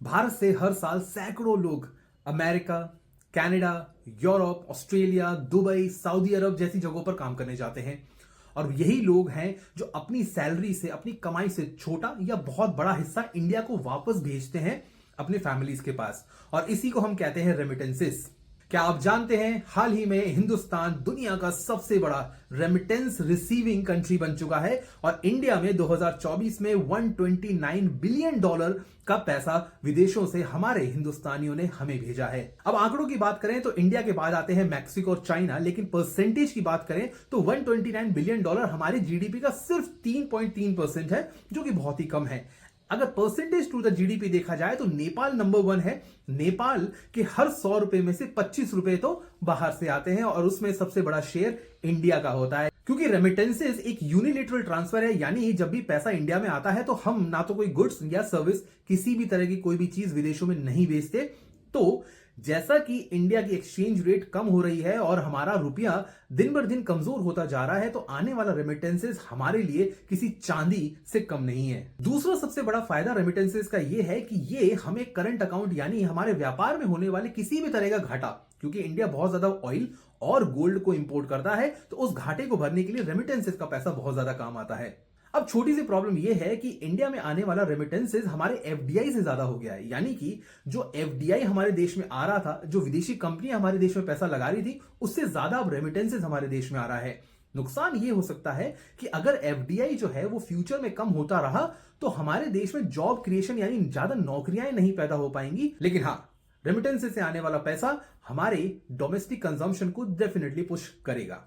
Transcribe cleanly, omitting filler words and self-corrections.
भारत से हर साल सैकड़ों लोग America, Canada, Europe, Australia, Dubai, Saudi अरब जैसी जगहों पर काम करने जाते हैं। और यही लोग हैं जो अपनी सैलरी से, अपनी कमाई से छोटा या बहुत बड़ा हिस्सा इंडिया को वापस भेजते हैं अपने फैमिलीज के पास। और इसी को हम कहते हैं रेमिटेंसेस। क्या आप जानते हैं, हाल ही में हिंदुस्तान दुनिया का सबसे बड़ा रेमिटेंस रिसीविंग कंट्री बन चुका है और इंडिया में 2024 में $129 बिलियन का पैसा विदेशों से हमारे हिंदुस्तानियों ने हमें भेजा है। अब आंकड़ों की बात करें तो इंडिया के बाद आते हैं मैक्सिको और चाइना, लेकिन परसेंटेज की बात करें तो $129 बिलियन हमारे जीडीपी का सिर्फ 3.3% है, जो कि बहुत ही कम है। अगर परसेंटेज टू द जीडीपी देखा जाए तो नेपाल नंबर 1 है। नेपाल के हर 100 रुपए में से 25 रुपए तो बाहर से आते हैं और उसमें सबसे बड़ा शेयर इंडिया का होता है। क्योंकि रेमिटेंसेस एक यूनिलेटरल ट्रांसफर है, यानी जब भी पैसा इंडिया में आता है तो हम ना तो कोई गुड्स या सर्विस, किसी भी तरह की कोई भी चीज विदेशों में नहीं भेजते। तो जैसा कि इंडिया की एक्सचेंज रेट कम हो रही है और हमारा रुपया दिन बर दिन कमजोर होता जा रहा है, तो आने वाला रेमिटेंसेस हमारे लिए किसी चांदी से कम नहीं है। दूसरा सबसे बड़ा फायदा रेमिटेंसेस का यह है कि ये हमें करंट अकाउंट यानी हमारे व्यापार में होने वाले किसी भी तरह का घाटा, क्योंकि इंडिया बहुत ज्यादा ऑयल और गोल्ड को इंपोर्ट करता है, तो उस घाटे को भरने के लिए रेमिटेंसेस का पैसा बहुत ज्यादा काम आता है। अब छोटी सी प्रॉब्लम यह है कि इंडिया में आने वाला रेमिटेंसेस हमारे एफडीआई से ज्यादा हो गया है, यानी कि जो एफडीआई हमारे देश में आ रहा था, जो विदेशी कंपनियां हमारे देश में पैसा लगा रही थी, उससे ज्यादा अब रेमिटेंसेस हमारे देश में आ रहा है। नुकसान यह हो सकता है कि अगर एफडीआई जो है वो फ्यूचर में कम होता रहा तो हमारे देश में जॉब क्रिएशन यानी ज्यादा नौकरियां नहीं पैदा हो पाएंगी। लेकिन हाँ, रेमिटेंसेस से आने वाला पैसा हमारे डोमेस्टिक कंजम्पशन को डेफिनेटली पुश करेगा।